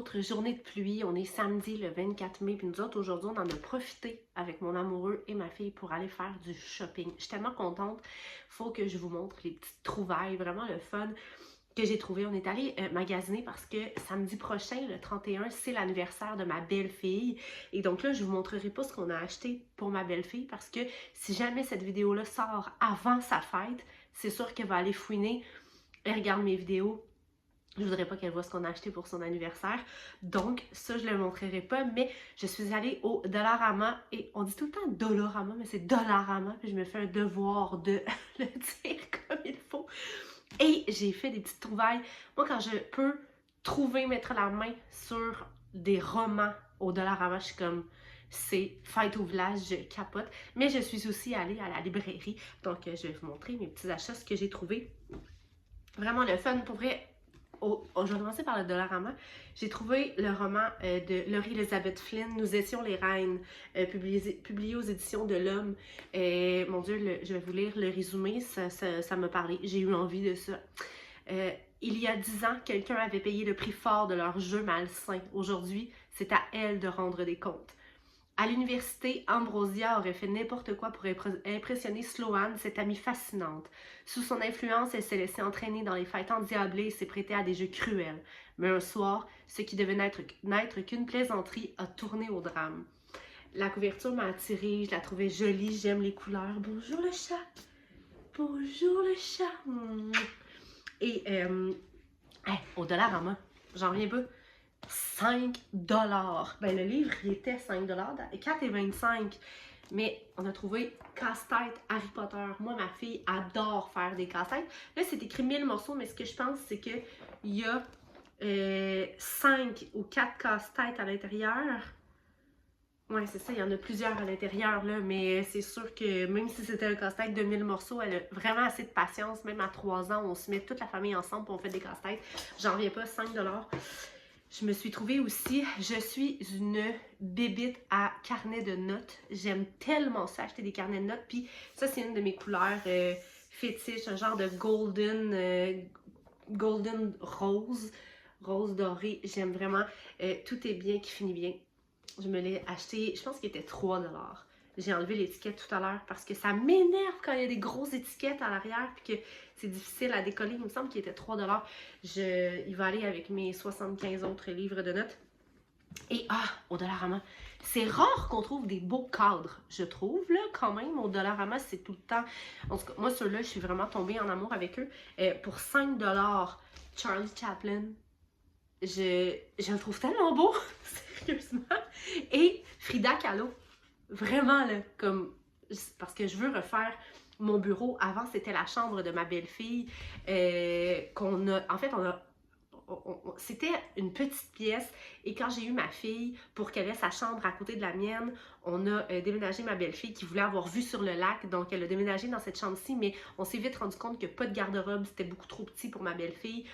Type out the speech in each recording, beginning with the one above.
autre journée de pluie. On est samedi le 24 mai, puis nous autres, aujourd'hui, on en a profité avec mon amoureux et ma fille pour aller faire du shopping. Je suis tellement contente. Faut que je vous montre les petites trouvailles, vraiment le fun que j'ai trouvé. On est allé magasiner parce que samedi prochain, le 31, c'est l'anniversaire de ma belle-fille. Et donc là, je vous montrerai pas ce qu'on a acheté pour ma belle-fille parce que si jamais cette vidéo-là sort avant sa fête, c'est sûr qu'elle va aller fouiner. Elle regarde mes vidéos. Je voudrais pas qu'elle voit ce qu'on a acheté pour son anniversaire. Donc, ça, je ne le montrerai pas. Mais je suis allée au Dollarama. Et on dit tout le temps Dollarama, mais c'est Dollarama. Puis je me fais un devoir de le dire comme il faut. Et j'ai fait des petites trouvailles. Moi, quand je peux trouver, mettre la main sur des romans au Dollarama, je suis comme... C'est fête au village, je capote. Mais je suis aussi allée à la librairie. Donc, je vais vous montrer mes petits achats, ce que j'ai trouvé. Vraiment le fun. Pour vrai... je vais commencer par le Dollarama. J'ai trouvé le roman de Laurie Elizabeth Flynn, Nous étions les reines, publié aux éditions de l'Homme. Mon Dieu, je vais vous lire le résumé, ça m'a parlé. J'ai eu envie de ça. Il y a 10 ans, quelqu'un avait payé le prix fort de leur jeu malsain. Aujourd'hui, c'est à elle de rendre des comptes. À l'université, Ambrosia aurait fait n'importe quoi pour impressionner Sloane, cette amie fascinante. Sous son influence, elle s'est laissée entraîner dans les fêtes endiablées et s'est prêtée à des jeux cruels. Mais un soir, ce qui devait n'être qu'une plaisanterie a tourné au drame. La couverture m'a attirée, je la trouvais jolie, j'aime les couleurs. Bonjour le chat! Bonjour le chat! Et, au Dollarama, j'en reviens pas. 5 $. Ben, le livre, il était 5 $, 4,25 $. Mais on a trouvé casse-tête Harry Potter. Moi, ma fille adore faire des casse-têtes. Là, c'est écrit 1000 morceaux, mais ce que je pense, c'est qu'il y a 5 ou 4 casse-têtes à l'intérieur. Ouais, c'est ça, il y en a plusieurs à l'intérieur, là, mais c'est sûr que même si c'était un casse-tête de 1000 morceaux, elle a vraiment assez de patience. Même à 3 ans, on se met toute la famille ensemble et on fait des casse-têtes. J'en reviens pas, 5 $. Je me suis trouvée aussi, je suis une bébite à carnet de notes. J'aime tellement ça, acheter des carnets de notes. Puis ça, c'est une de mes couleurs fétiches, un genre de golden rose, rose doré. J'aime vraiment. Tout est bien qui finit bien. Je me l'ai acheté, je pense qu'il était 3 $. J'ai enlevé l'étiquette tout à l'heure parce que ça m'énerve quand il y a des grosses étiquettes à l'arrière puis que c'est difficile à décoller. Il me semble qu'il était 3 $. Il va aller avec mes 75 autres livres de notes. Et au Dollarama, c'est rare qu'on trouve des beaux cadres, je trouve, là, quand même. Au Dollarama, c'est tout le temps... En tout cas, moi, ceux-là, je suis vraiment tombée en amour avec eux. Pour 5 $, Charlie Chaplin, je le trouve tellement beau, sérieusement. Et Frida Kahlo, vraiment, là, comme... Parce que je veux refaire mon bureau. Avant, c'était la chambre de ma belle-fille qu'on a... En fait, c'était une petite pièce et quand j'ai eu ma fille pour qu'elle ait sa chambre à côté de la mienne, on a déménagé ma belle-fille qui voulait avoir vue sur le lac, donc elle a déménagé dans cette chambre-ci, mais on s'est vite rendu compte que pas de garde-robe, c'était beaucoup trop petit pour ma belle-fille.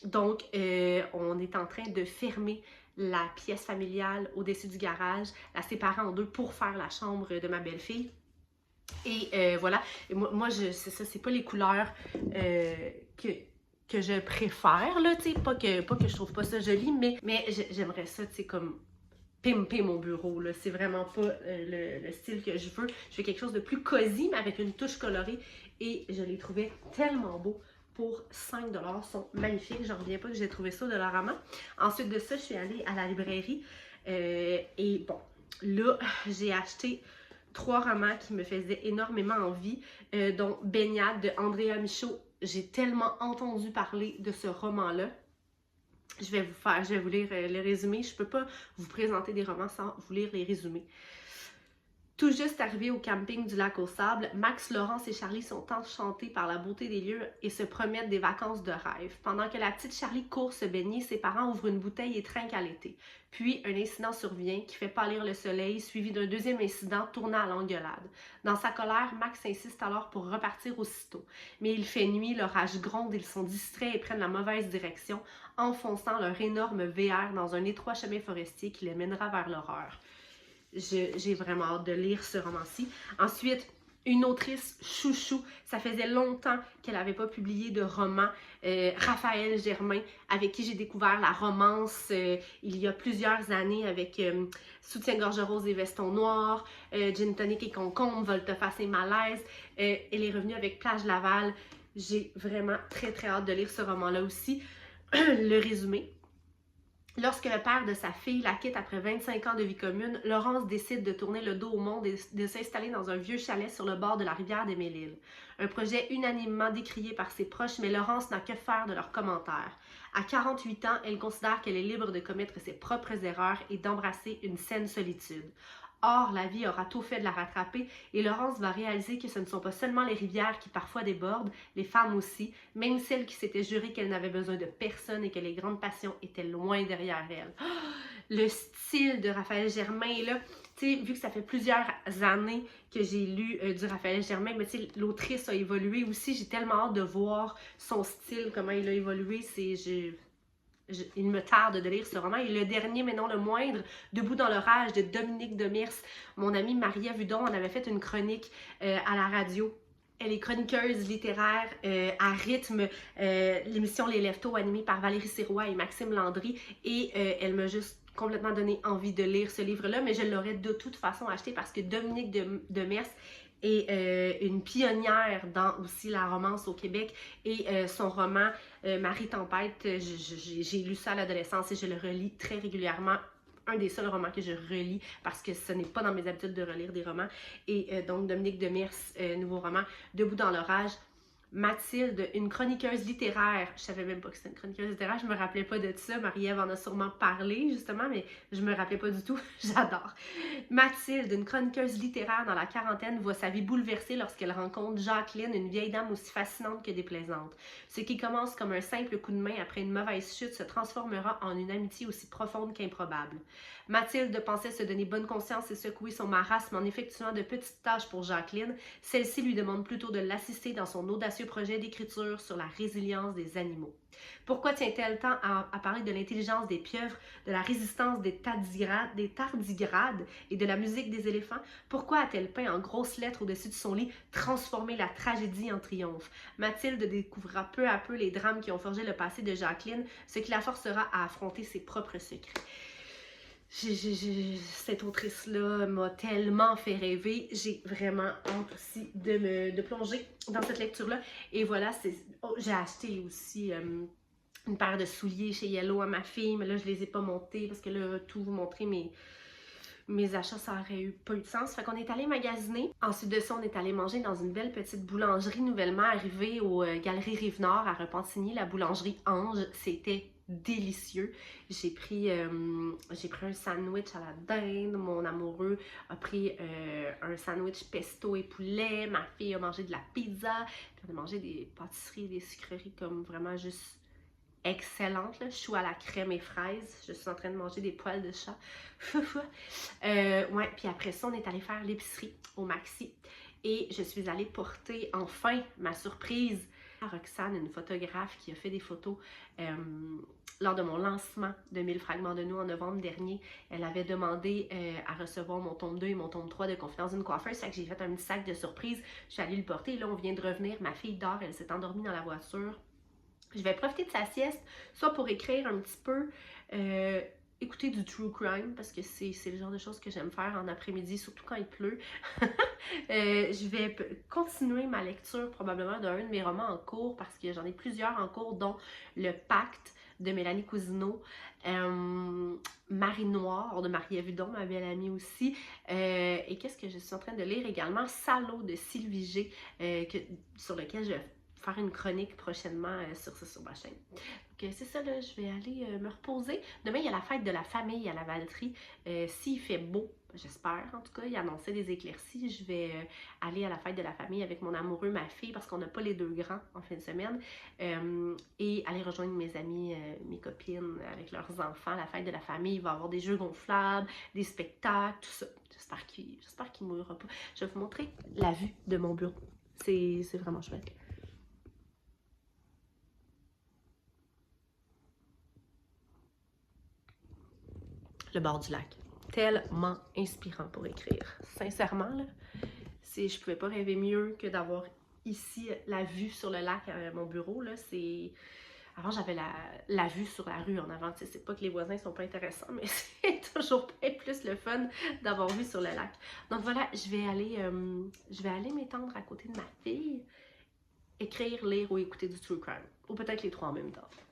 Donc, on est en train de fermer la pièce familiale au-dessus du garage, la séparer en deux pour faire la chambre de ma belle-fille. Et voilà, et moi c'est ça, c'est pas les couleurs que je préfère, là, tu sais, pas que je trouve pas ça joli, mais j'aimerais ça, tu sais, comme pimper mon bureau, là, c'est vraiment pas le style que je veux. Je veux quelque chose de plus cosy, mais avec une touche colorée, et je les trouvais tellement beaux. Pour 5 $, ils sont magnifiques, j'en reviens pas que j'ai trouvé ça de Dollarama. Ensuite de ça, je suis allée à la librairie, et bon, là, j'ai acheté 3 romans qui me faisaient énormément envie, dont Baignade de Andrea Michaud. J'ai tellement entendu parler de ce roman-là. Je vais vous lire le résumé. Je ne peux pas vous présenter des romans sans vous lire les résumés. Tout juste arrivé au camping du lac aux sables, Max, Laurence et Charlie sont enchantés par la beauté des lieux et se promettent des vacances de rêve. Pendant que la petite Charlie court se baigner, ses parents ouvrent une bouteille et trinquent à l'été. Puis, un incident survient qui fait pâlir le soleil, suivi d'un deuxième incident tournant à l'engueulade. Dans sa colère, Max insiste alors pour repartir aussitôt. Mais il fait nuit, l'orage gronde, ils sont distraits et prennent la mauvaise direction, enfonçant leur énorme VR dans un étroit chemin forestier qui les mènera vers l'horreur. J'ai vraiment hâte de lire ce roman-ci. Ensuite, Une autrice chouchou, ça faisait longtemps qu'elle n'avait pas publié de roman, Raphaël Germain, avec qui j'ai découvert la romance il y a plusieurs années avec Soutien-gorge rose et veston noir, Gin tonic et concombre, volte-face et malaise. Elle est revenue avec Plage Laval. J'ai vraiment très très hâte de lire ce roman-là aussi. Le résumé. Lorsque le père de sa fille la quitte après 25 ans de vie commune, Laurence décide de tourner le dos au monde et de s'installer dans un vieux chalet sur le bord de la rivière des Mille-Îles. Un projet unanimement décrié par ses proches, mais Laurence n'a que faire de leurs commentaires. À 48 ans, elle considère qu'elle est libre de commettre ses propres erreurs et d'embrasser une saine solitude. Or, la vie aura tout fait de la rattraper et Laurence va réaliser que ce ne sont pas seulement les rivières qui parfois débordent, les femmes aussi, même celles qui s'étaient jurées qu'elles n'avaient besoin de personne et que les grandes passions étaient loin derrière elles. Le style de Raphaël Germain, là, tu sais, vu que ça fait plusieurs années que j'ai lu du Raphaël Germain, mais tu sais, l'autrice a évolué aussi, j'ai tellement hâte de voir son style, comment il a évolué, il me tarde de lire ce roman. Et le dernier, mais non le moindre, Debout dans l'orage de Dominique Demers. Mon amie Maria Vudon en avait fait une chronique à la radio. Elle est chroniqueuse littéraire à rythme, l'émission Les Lève-Tôt animée par Valérie Sirois et Maxime Landry. Et elle m'a juste complètement donné envie de lire ce livre-là, mais je l'aurais de toute façon acheté parce que Dominique Demers est une pionnière dans aussi la romance au Québec et son roman Marie Tempête, j'ai lu ça à l'adolescence et je le relis très régulièrement. Un des seuls romans que je relis parce que ce n'est pas dans mes habitudes de relire des romans. Et donc Dominique Demers, nouveau roman, Debout dans l'orage. Mathilde, une chroniqueuse littéraire. Je savais même pas que c'était une chroniqueuse littéraire, je me rappelais pas de ça. Marie-Ève en a sûrement parlé, justement, mais je me rappelais pas du tout. J'adore. Mathilde, une chroniqueuse littéraire dans la quarantaine, voit sa vie bouleversée lorsqu'elle rencontre Jacqueline, une vieille dame aussi fascinante que déplaisante. Ce qui commence comme un simple coup de main après une mauvaise chute se transformera en une amitié aussi profonde qu'improbable. Mathilde pensait se donner bonne conscience et secouer son marasme en effectuant de petites tâches pour Jacqueline. Celle-ci lui demande plutôt de l'assister dans son audacieux projet d'écriture sur la résilience des animaux. Pourquoi tient-elle tant à parler de l'intelligence des pieuvres, de la résistance des tardigrades et de la musique des éléphants? Pourquoi a-t-elle peint en grosses lettres au-dessus de son lit « Transformer la tragédie en triomphe » Mathilde découvrira peu à peu les drames qui ont forgé le passé de Jacqueline, ce qui la forcera à affronter ses propres secrets. Cette autrice-là m'a tellement fait rêver. J'ai vraiment hâte aussi de plonger dans cette lecture-là. Et voilà, j'ai acheté aussi une paire de souliers chez Yellow à ma fille, mais là, je les ai pas montés parce que là, tout vous montrer mes achats, ça aurait eu peu de sens. Fait qu'on est allé magasiner. Ensuite de ça, on est allé manger dans une belle petite boulangerie nouvellement arrivée aux Galeries Rive-Nord à Repentigny, la boulangerie Ange. C'était délicieux. J'ai pris un sandwich à la dinde. Mon amoureux a pris un sandwich pesto et poulet. Ma fille a mangé de la pizza. Puis on a mangé des pâtisseries, des sucreries comme vraiment juste excellente, là. Chou à la crème et fraises. Je suis en train de manger des poils de chat. Ouais, puis après ça, on est allé faire l'épicerie au Maxi. Et je suis allée porter enfin ma surprise à Roxane, une photographe qui a fait des photos lors de mon lancement de 1000 fragments de nous en novembre dernier. Elle avait demandé à recevoir mon tome 2 et mon tome 3 de Confidence d'une coiffeuse. C'est que j'ai fait un petit sac de surprise. Je suis allée le porter. Et là, on vient de revenir. Ma fille dort. Elle s'est endormie dans la voiture. Je vais profiter de sa sieste, soit pour écrire un petit peu, écouter du true crime, parce que c'est le genre de choses que j'aime faire en après-midi, surtout quand il pleut. Je vais continuer ma lecture probablement d'un de mes romans en cours, parce que j'en ai plusieurs en cours, dont Le Pacte de Mélanie Cousineau, Marie Noire de Marie-Ève Vudon, ma belle amie aussi, et qu'est-ce que je suis en train de lire également? Salaud de Sylvie G, sur lequel je vais faire une chronique prochainement sur ma chaîne. Donc c'est ça, là, je vais aller me reposer. Demain, il y a la fête de la famille à la Valtrie. S'il fait beau, j'espère en tout cas, il annonçait des éclaircies. Je vais aller à la fête de la famille avec mon amoureux, ma fille, parce qu'on n'a pas les deux grands en fin de semaine. Et aller rejoindre mes amis, mes copines avec leurs enfants. La fête de la famille, il va y avoir des jeux gonflables, des spectacles, tout ça. J'espère qu'il ne mourra pas. Je vais vous montrer la vue de mon bureau. C'est vraiment chouette. Le bord du lac. Tellement inspirant pour écrire. Sincèrement, là, Je pouvais pas rêver mieux que d'avoir ici la vue sur le lac à mon bureau. Là, avant, j'avais la vue sur la rue en avant. Tu sais, c'est pas que les voisins sont pas intéressants, mais c'est toujours bien plus le fun d'avoir vue sur le lac. Donc voilà, je vais aller m'étendre à côté de ma fille, écrire, lire ou écouter du true crime. Ou peut-être les trois en même temps.